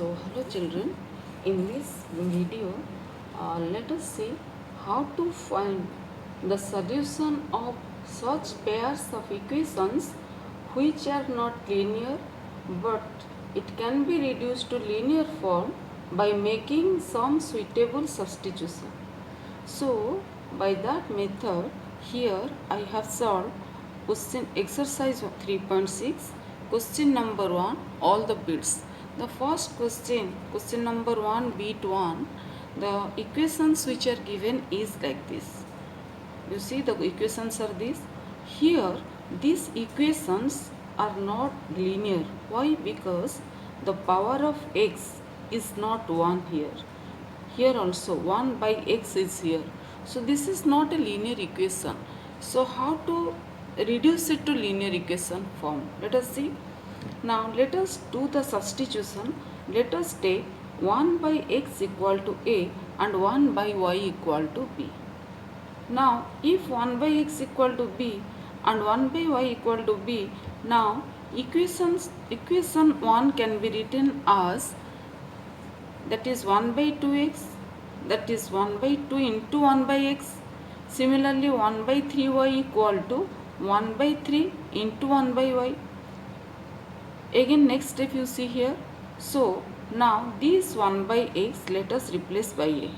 So hello children, in this video let us see how to find the solution of such pairs of equations which are not linear but it can be reduced to linear form by making some suitable substitution. So by that method here I have solved question exercise 3.6 question number 1 all the bits. The first question number 1 bit 1, the equations which are given is like this. You see the equations are this. Here these equations are not linear. Why? Because the power of x is not 1 here. Here also 1 by x is here. So this is not a linear equation. So how to reduce it to linear equation form? Let us see. Now let us do the substitution. Let us take 1 by x equal to a and 1 by y equal to b. Now if 1 by x equal to b and 1 by y equal to b, now equation 1 can be written as, that is 1 by 2x, that is 1 by 2 into 1 by x. Similarly 1 by 3y equal to 1 by 3 into 1 by y. Again next step you see here. So now this 1 by x let us replace by a.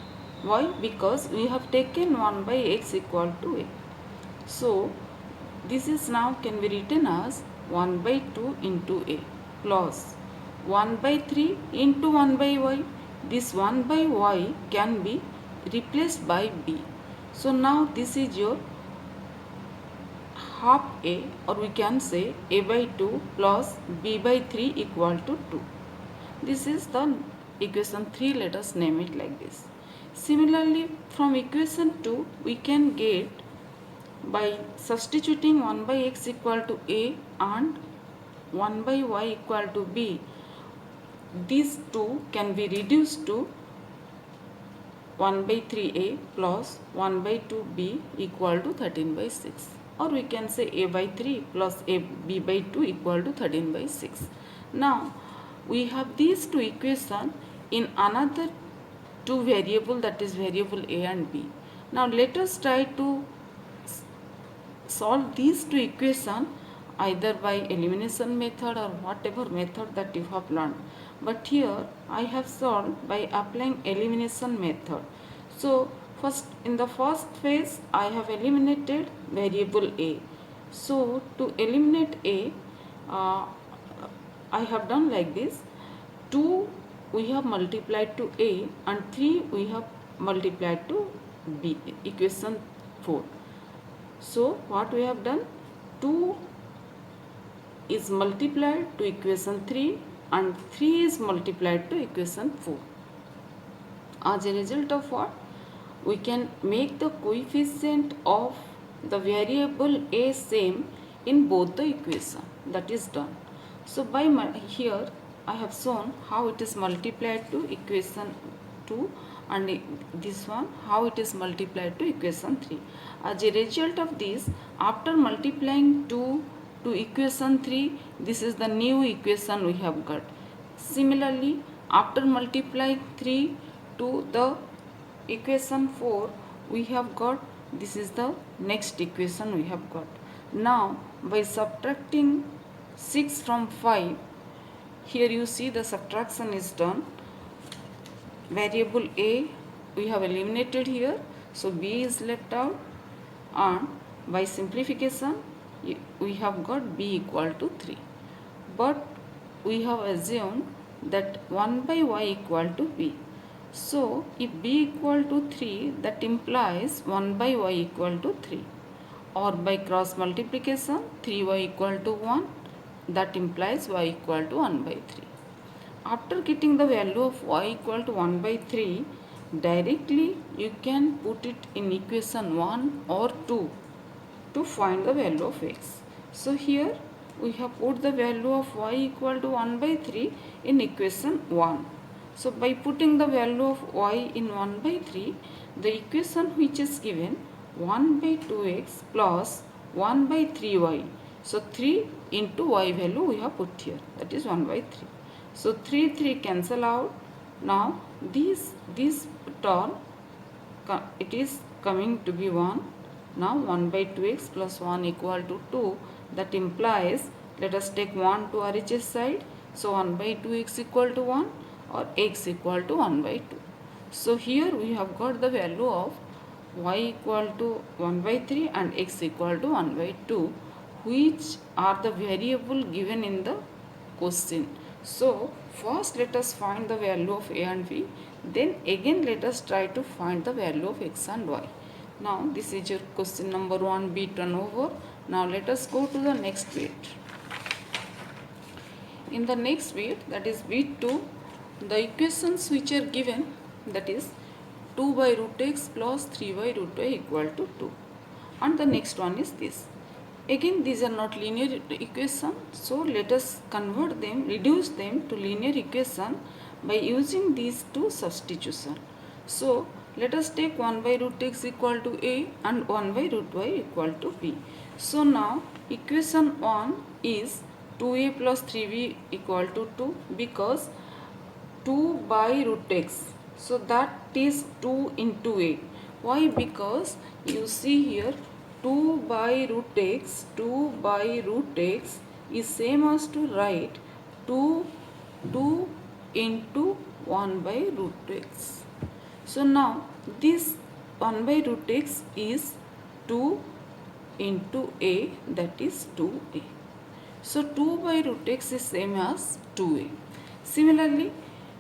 Why? Because we have taken 1 by x equal to a. So this is now can be written as 1 by 2 into a plus 1 by 3 into 1 by y. This 1 by y can be replaced by b. So now this is your half a, or we can say a by 2 plus b by 3 equal to 2. This is the equation 3, let us name it like this. Similarly from equation 2 we can get by substituting 1 by x equal to a and 1 by y equal to b. These two can be reduced to 1 by 3a plus 1 by 2b equal to 13 by 6, or we can say a by 3 plus a b by 2 equal to 13 by 6. Now we have these two equations in another two variable, that is variable a and b. Now let us try to solve these two equations either by elimination method or whatever method that you have learned. But here I have solved by applying elimination method. So first, in the first phase I have eliminated variable a. So to eliminate a, I have done like this. 2 we have multiplied to a and 3 we have multiplied to b, equation 4. So what we have done, 2 is multiplied to equation 3 and 3 is multiplied to equation 4. As a result of what, we can make the coefficient of the variable a same in both the equation. That is done. So by here I have shown how it is multiplied to equation 2 and this one how it is multiplied to equation 3. As a result of this, after multiplying 2 to equation 3, this is the new equation we have got. Similarly, after multiplying 3 to the equation 4, we have got, this is the next equation we have got. Now by subtracting 6 from 5, here you see the subtraction is done. Variable a we have eliminated here, so b is left out, and by simplification we have got b equal to 3. But we have assumed that 1 by y equal to b. So if b equal to 3, that implies 1 by y equal to 3, or by cross multiplication 3y equal to 1, that implies y equal to 1 by 3. After getting the value of y equal to 1 by 3, directly you can put it in equation 1 or 2 to find the value of x. So here we have put the value of y equal to 1 by 3 in equation 1. So by putting the value of y in 1 by 3, the equation which is given 1 by 2x plus 1 by 3y. So 3 into y value we have put here, that is 1 by 3. So 3 cancel out. Now this term it is coming to be 1. Now 1 by 2x plus 1 equal to 2. That implies, let us take 1 to RHS side. So 1 by 2x equal to 1 or x equal to 1 by 2. So here we have got the value of y equal to 1 by 3 and x equal to 1 by 2, which are the variable given in the question. So first let us find the value of a and b, then again let us try to find the value of x and y. Now this is your question number 1 bit done over. Now let us go to the next bit. In the next bit, that is bit 2, the equations which are given, that is 2 by root x plus 3 by root y equal to 2. And the next one is this. Again, these are not linear equation, so let us convert them, reduce them to linear equation by using these two substitution. So let us take 1 by root x equal to a and 1 by root y equal to b. So now equation 1 is 2a plus 3b equal to 2, because 2 by root x, so that is 2 into a. Why? Because you see here 2 by root x is same as to write 2 into 1 by root x. So now this 1 by root x is 2 into a, that is 2a. So 2 by root x is same as 2a. Similarly,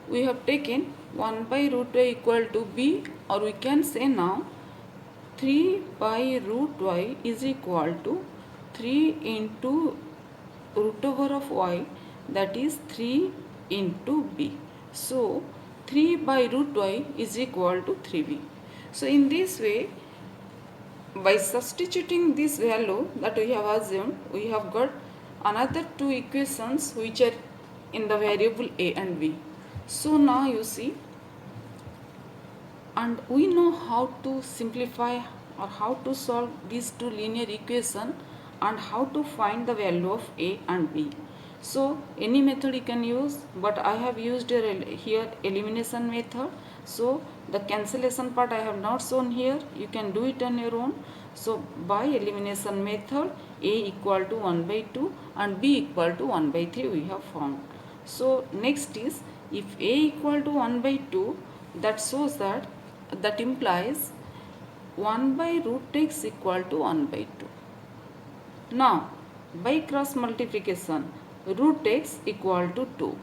we have taken 1 by root y equal to b, or we can say now 3 by root y is equal to 3 into root over of y, that is 3 into b. So 3 by root y is equal to 3b. So in this way, by substituting this value that we have assumed, we have got another two equations which are in the variable a and b. So now you see, and we know how to simplify or how to solve these two linear equations and how to find the value of a and b. So any method you can use, but I have used here elimination method. So the cancellation part I have not shown here, you can do it on your own. So by elimination method, a equal to 1 by 2 and b equal to 1 by 3 we have found. So next is, if a equal to 1 by 2, that shows that implies 1 by root x equal to 1 by 2. Now by cross multiplication, root x equal to 2.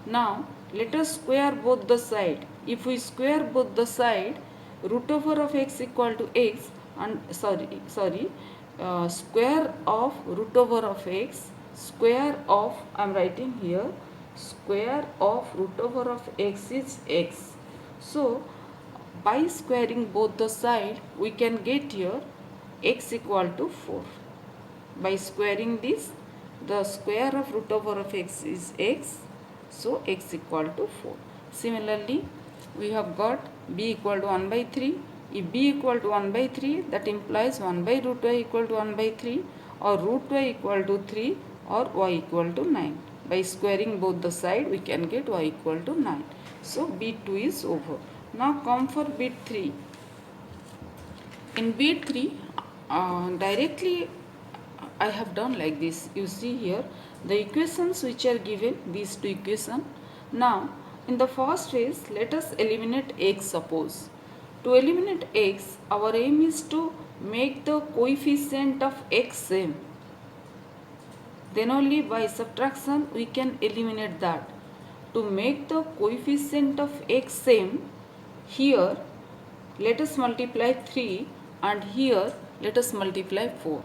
Now let us square both the side. If we square both the side, root over of x equal to x, and square of root over of x, square of, I am writing here, square of root over of x is x. So by squaring both the side, we can get here x equal to 4. By squaring this, the square of root over of x is x, so x equal to 4. Similarly, we have got b equal to 1 by 3. If b equal to 1 by 3, that implies 1 by root y equal to 1 by 3, or root y equal to 3, or y equal to 9. By squaring both the side, we can get y equal to 9. So bit 2 is over. Now come for bit 3. In bit 3, directly I have done like this. You see here the equations which are given, these two equations. Now in the first phase, let us eliminate x. Suppose to eliminate x, our aim is to make the coefficient of x same. Then only by subtraction we can eliminate that. To make the coefficient of x same, here let us multiply 3 and here let us multiply 4.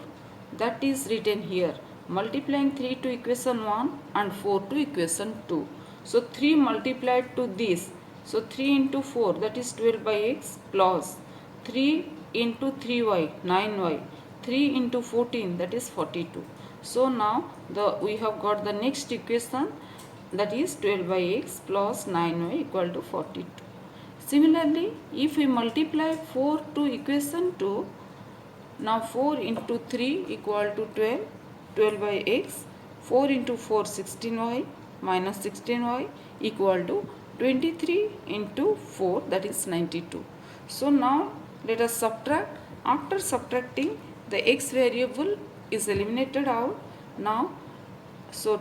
That is written here, multiplying 3 to equation 1 and 4 to equation 2. So 3 multiplied to this, so 3 into 4, that is 12 by x, plus 3 into 3y, 9y, 3 into 14, that is 42. So now we have got the next equation, that is 12 by x plus 9y equal to 42. Similarly, if we multiply 4 to equation 2, now 4 into 3 equal to 12, 12 by x, 4 into 4 16y, minus 16y equal to 23 into 4, that is 92. So now let us subtract. After subtracting, the x variable is eliminated out. Now, so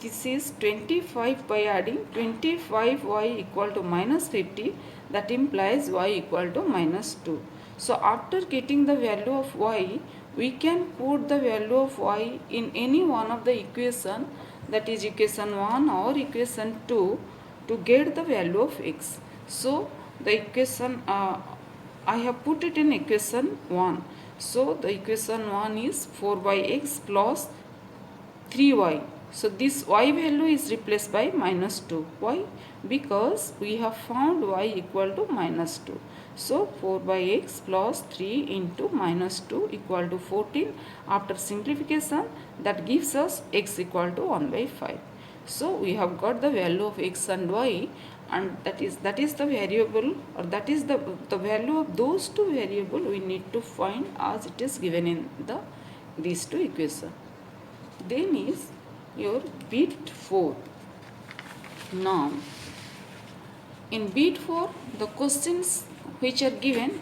this is 25 by adding 25y equal to minus 50, that implies y equal to minus 2. So after getting the value of y, we can put the value of y in any one of the equation, that is equation 1 or equation 2, to get the value of x. So the equation I have put it in equation 1. So the equation 1 is 4 by x plus 3y. So this y value is replaced by minus 2. Why? Because we have found y equal to minus 2. So 4 by x plus 3 into minus 2 equal to 14. After simplification, that gives us x equal to 1 by 5. So we have got the value of x and y, and that is the variable, or that is the value of those two variable we need to find as it is given in these two equations. Then is your bit 4. Now in bit 4, the questions which are given,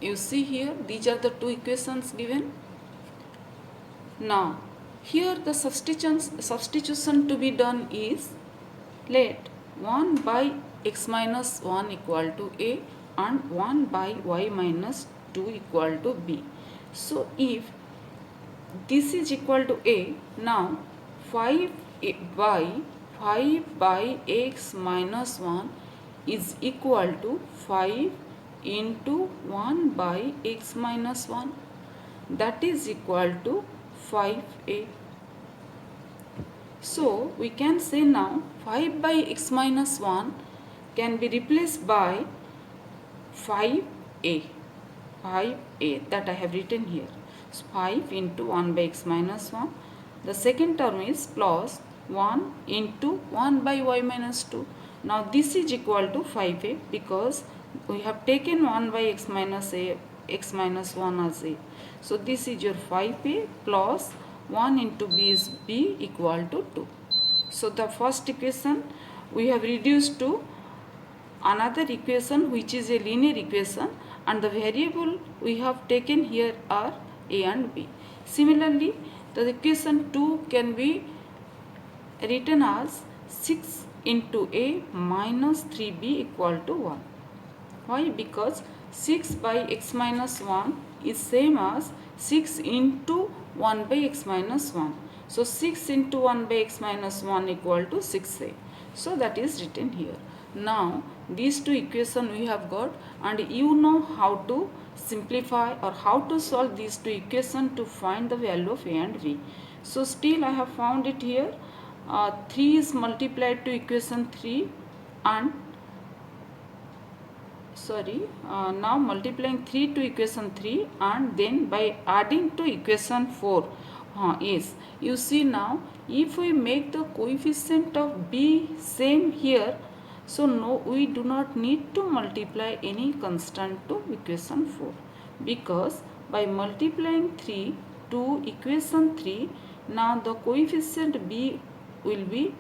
you see here, these are the two equations given. Now here the substitution to be done is, let 1 by x minus 1 equal to a and 1 by y minus 2 equal to b. So if this is equal to a, now 5 by x minus 1 is equal to 5 into 1 by x minus 1, that is equal to 5a. So we can say now 5 by x minus 1 can be replaced by 5a, that I have written here. So 5 into 1 by x minus 1. The second term is plus 1 into 1 by y minus 2. Now this is equal to 5a because we have taken 1 by x minus 1 as a. So this is your 5a plus 1 into b is b equal to 2. So the first equation we have reduced to another equation which is a linear equation, and the variable we have taken here are a and b. Similarly, the equation 2 can be written as 6 into a minus 3b equal to 1. Why? Because 6 by x minus 1 is same as 6 into 1 by x minus 1. So 6 into 1 by x minus 1 equal to 6a. So that is written here. Now these two equations we have got, and you know how to simplify or how to solve these two equations to find the value of a and b. So still I have found it here. 3 is multiplied to equation 3 and now multiplying 3 to equation 3 and then by adding to equation 4. Yes, you see now if we make the coefficient of b same here, so no, we do not need to multiply any constant to equation 4, because by multiplying 3 to equation 3, now the coefficient b will be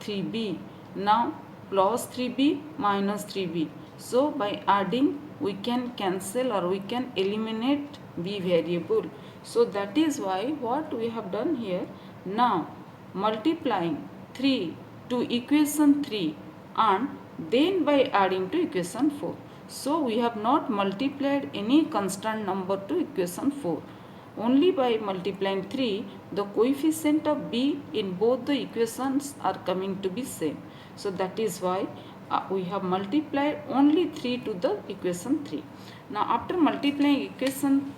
3b. Now plus 3b minus 3b. So by adding we can cancel or we can eliminate b variable. So that is why what we have done here, now multiplying 3 to equation 3 and then by adding to equation 4. So we have not multiplied any constant number to equation 4. Only by multiplying 3, the coefficient of b in both the equations are coming to be same. So that is why we have multiplied only 3 to the equation 3. Now after multiplying equation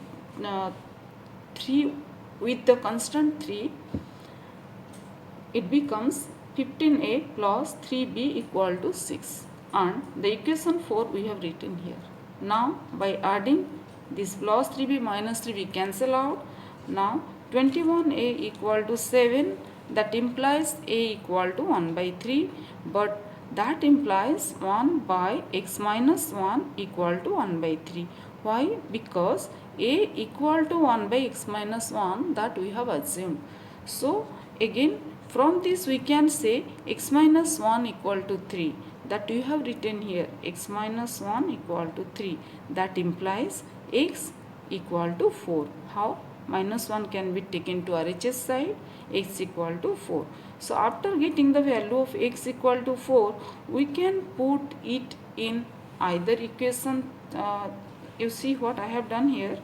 3 with the constant 3, it becomes 15a plus 3b equal to 6, and the equation 4 we have written here. Now by adding this plus 3b minus 3b cancel out. Now 21a equal to 7, that implies a equal to 1 by 3, but that implies 1 by x minus 1 equal to 1 by 3. Why? Because a equal to 1 by x minus 1, that we have assumed. So again From this we can say x minus 1 equal to 3, that you have written here, x minus 1 equal to 3, that implies x equal to 4. How? Minus 1 can be taken to RHS side, x equal to 4. So after getting the value of x equal to 4, we can put it in either equation. You see what I have done here.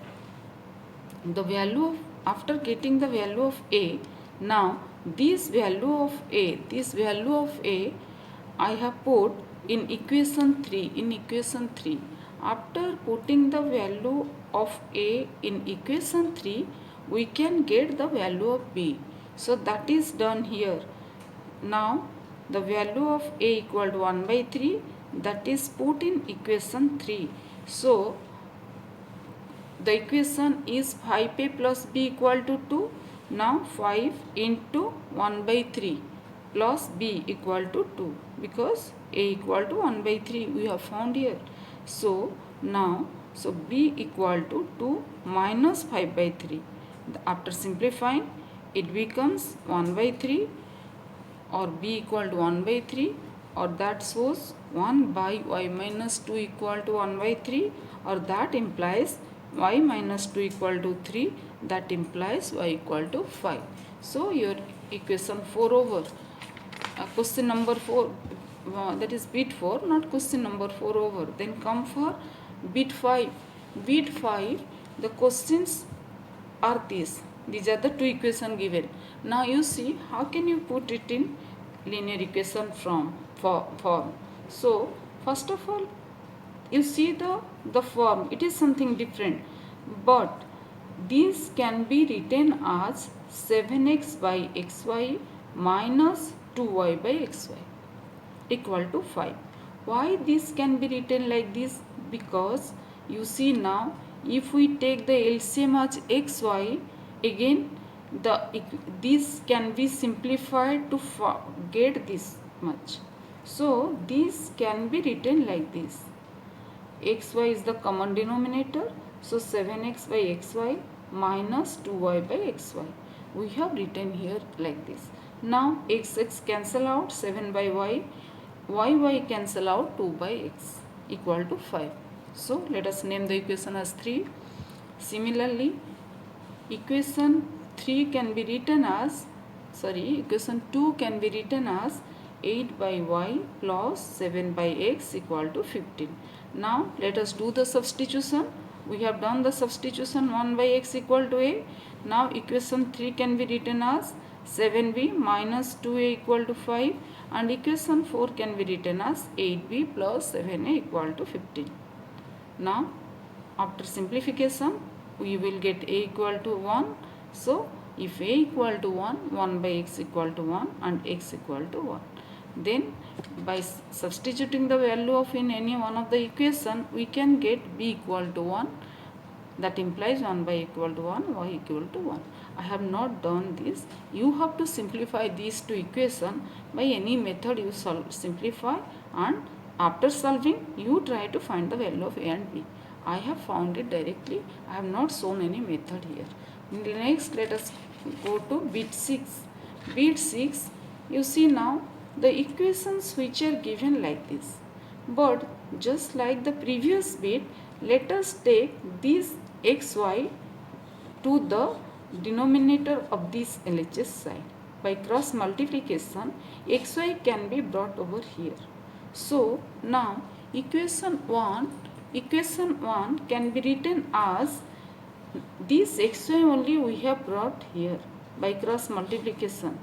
The value of, after getting the value of a, now this value of a I have put in equation 3. After putting the value of a in equation 3, we can get the value of b. So that is done here. Now the value of a equal to 1 by 3, that is put in equation 3. So the equation is 5a plus b equal to 2. Now 5 into 1 by 3 plus b equal to 2, because a equal to 1 by 3 we have found here. So now b equal to 2 minus 5 by 3. After simplifying, it becomes 1 by 3, or b equal to 1 by 3, or that shows 1 by y minus 2 equal to 1 by 3, or that implies y minus 2 equal to 3, that implies y equal to 5. So your equation 4 over. Question number 4, that is bit 4, not question number 4 over. Then come for bit 5. Bit 5, the questions are these. These are the two equations given. Now you see how can you put it in linear equation form. So first of all, you see the form, it is something different, but this can be written as 7x by xy minus 2y by xy equal to 5. Why this can be written like this? Because you see now, if we take the LCM as xy, again this can be simplified to get this much. So this can be written like this. xy is the common denominator, so 7x by xy minus 2y by xy. We have written here like this. Now x cancel out, 7 by y cancel out, 2 by x equal to 5. So let us name the equation as 3. Similarly, equation 3 can be written as, equation 2 can be written as 8 by y plus 7 by x equal to 15. Now let us do the substitution. We have done the substitution, 1 by x equal to a. Now equation 3 can be written as 7b minus 2a equal to 5, and equation 4 can be written as 8b plus 7a equal to 15. Now after simplification, we will get a equal to 1. So if a equal to 1, 1 by x equal to 1 and x equal to 1. Then by substituting the value of in any one of the equation, we can get b equal to 1. That implies 1 by equal to 1, y equal to 1. I have not done this. You have to simplify these two equations by any method you simplify, and after solving you try to find the value of a and b. I have found it directly. I have not shown any method here. Next, let us go to bit 6. Bit 6, you see now the equations which are given like this. But just like the previous bit, let us take this xy to the denominator of this LHS side. By cross multiplication, xy can be brought over here. So now equation 1 can be written as this xy only we have brought here by cross multiplication.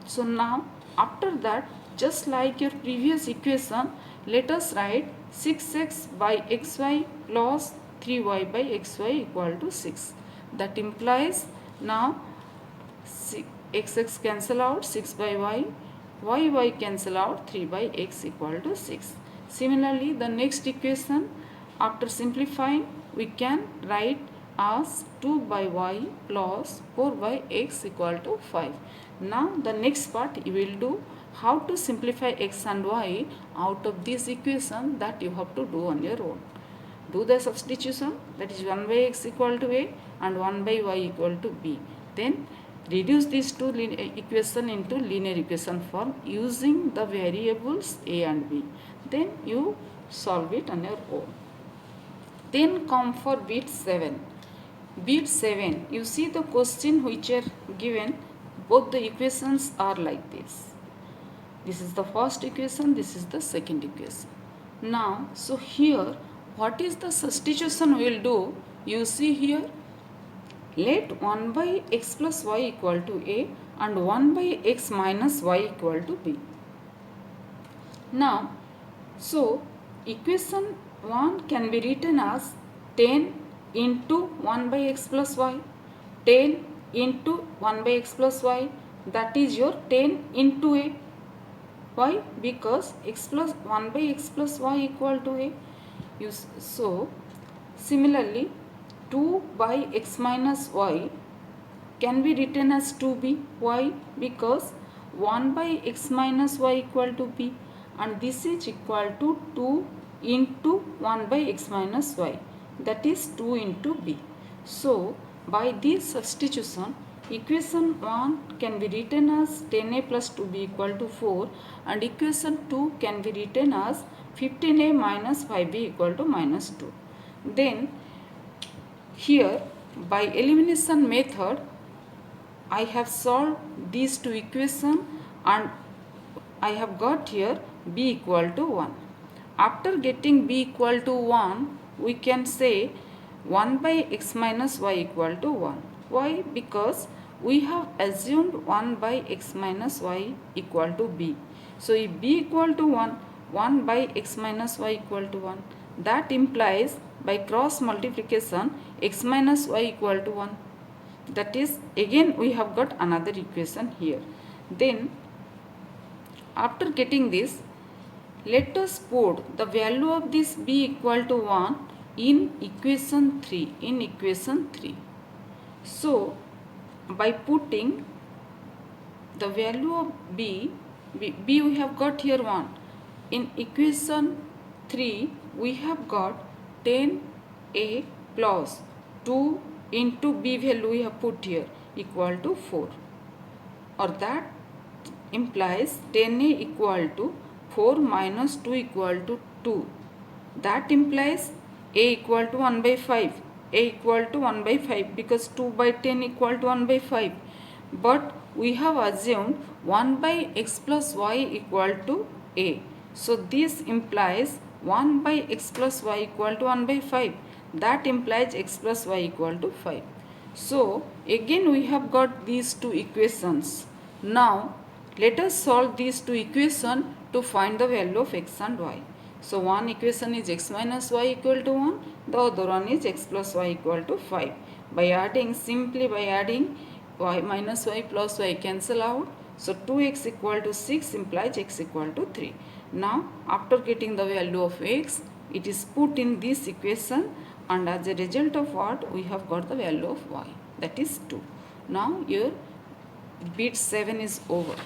So now after that, just like your previous equation, let us write 6x by xy plus 3y by xy equal to 6. That implies now x cancel out, 6 by y cancel out, 3 by x equal to 6. Similarly, the next equation, after simplifying, we can write as 2 by y plus 4 by x equal to 5. Now the next part you will do how to simplify x and y out of this equation, that you have to do on your own. Do the substitution, that is 1 by x equal to a and 1 by y equal to b. Then reduce these two equation into linear equation form using the variables a and b. Then you solve it on your own. Then come for bit 7. Bit 7, you see the question which are given, both the equations are like this. This is the first equation, this is the second equation. Now, so here, what is the substitution we will do? You see here, let 1 by x plus y equal to a and 1 by x minus y equal to b. Now, so equation 1 can be written as 10 into 1 by x plus y, 10 into 1 by x plus y, that is your 10 into a. Why? Because x plus 1 by x plus y equal to a. So similarly 2 by x minus y can be written as 2b. Why? Because 1 by x minus y equal to b, and this is equal to 2 into 1 by x minus y, that is 2 into b. So by this substitution, equation 1 can be written as 10a plus 2b equal to 4, and equation 2 can be written as 15a minus 5b equal to minus 2. Then here by elimination method I have solved these two equations and I have got here b equal to 1. After getting b equal to 1, we can say 1 by x minus y equal to 1. Why? Because we have assumed 1 by x minus y equal to b. So if b equal to 1, 1 by x minus y equal to 1. That implies by cross multiplication x minus y equal to 1. That is, again we have got another equation here. Then after getting this, let us put the value of this b equal to 1 in equation 3. So by putting the value of b we have got here 1. In equation 3 we have got 10a plus 2 into b value we have put here equal to 4, or that implies 10a equal to 4 minus 2 equal to 2. That implies a equal to 1 by 5. A equal to 1 by 5 because 2 by 10 equal to 1 by 5. But we have assumed 1 by x plus y equal to a. So this implies 1 by x plus y equal to 1 by 5. That implies x plus y equal to 5. So again we have got these two equations. Now let us solve these two equations to find the value of x and y. So one equation is x minus y equal to 1, the other one is x plus y equal to 5. By adding, simply by adding y minus y plus y cancel out. So 2x equal to 6 implies x equal to 3. Now after getting the value of x, it is put in this equation, and as a result of what, we have got the value of y, that is 2. Now your bit 7 is over.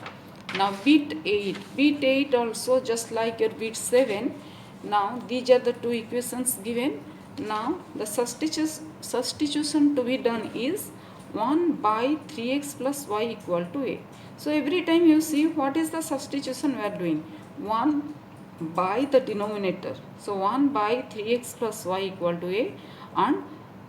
Now bit 8 also just like your bit 7. Now these are the two equations given. Now the substitution to be done is 1 by 3x plus y equal to a. So every time you see what is the substitution we are doing, 1 by the denominator. So 1 by 3x plus y equal to a and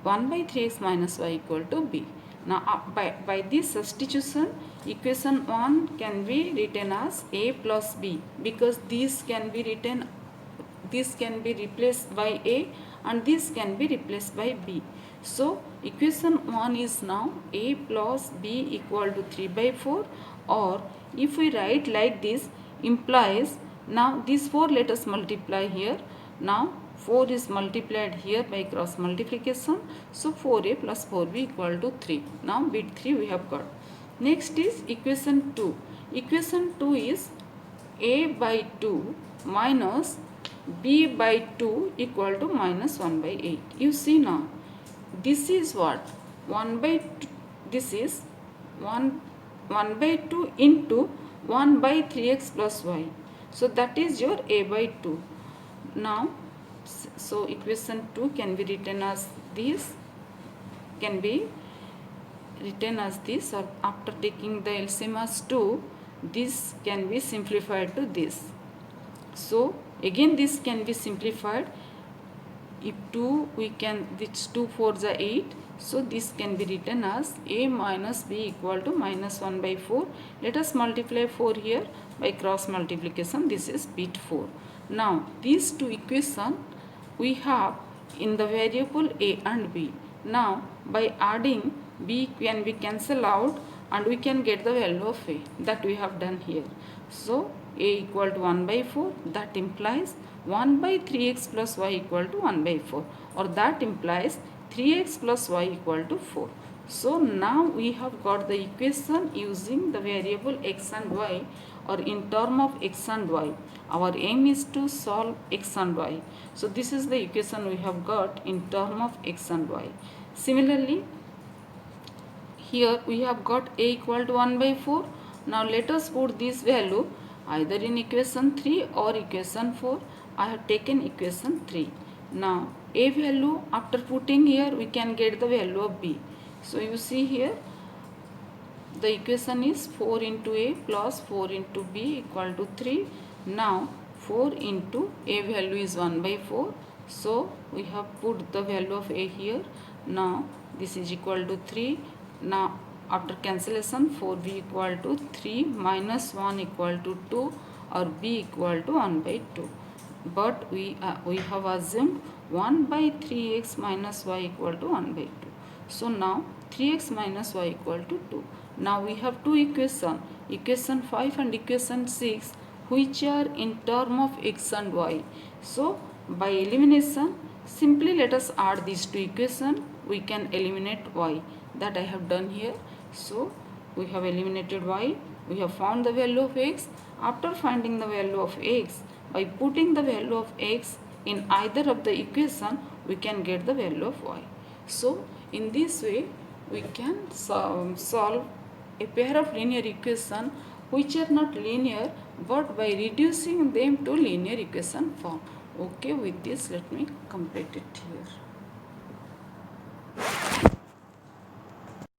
1 by 3x minus y equal to b. Now by this substitution, equation 1 can be written as a plus b, because this can be replaced by a and this can be replaced by b. So equation 1 is now a plus b equal to 3 by 4, or if we write like this, implies, now this 4 let us multiply here. Now 4 is multiplied here by cross multiplication. So 4a plus 4b equal to 3. Now bit 3 we have got. Next is equation 2. Equation 2 is a by 2 minus b by 2 equal to minus 1 by 8. You see now, this is what? 1 by 2, this is 1 by 2 into 1 by 3x plus y. So that is your a by 2. Now, so equation 2 can be written as this, can be written as this, or after taking the LCM as 2, this can be simplified to this. So again this can be simplified. If 2 we can, this 2 4s are 8, so this can be written as a minus b equal to minus 1 by 4. Let us multiply 4 here by cross multiplication. This is bit 4. Now these two equations we have in the variable a and b. Now by adding, b can be cancelled out and we can get the value of a, that we have done here. So a equal to 1 by 4, that implies 1 by 3x plus y equal to 1 by 4, or that implies 3x plus y equal to 4. So now we have got the equation using the variable x and y, or in term of x and y. Our aim is to solve x and y. So this is the equation we have got in term of x and y. Similarly, here we have got a equal to 1 by 4. Now let us put this value either in equation 3 or equation 4. I have taken equation 3. Now a value, after putting here, we can get the value of b. So you see here the equation is 4 into a plus 4 into b equal to 3. Now 4 into a value is 1 by 4. So we have put the value of a here. Now this is equal to 3. Now after cancellation, 4b equal to 3 minus 1 equal to 2, or b equal to 1 by 2. But we have assumed 1 by 3x minus y equal to 1 by 2. So now 3x minus y equal to 2. Now we have two equations, equation 5 and equation 6, which are in term of x and y. So by elimination, simply let us add these two equations. We can eliminate y, that I have done here. So we have eliminated y, we have found the value of x. After finding the value of x, by putting the value of x in either of the equation, we can get the value of y. So in this way we can solve a pair of linear equations which are not linear, but by reducing them to linear equation form. Okay, with this let me complete it here.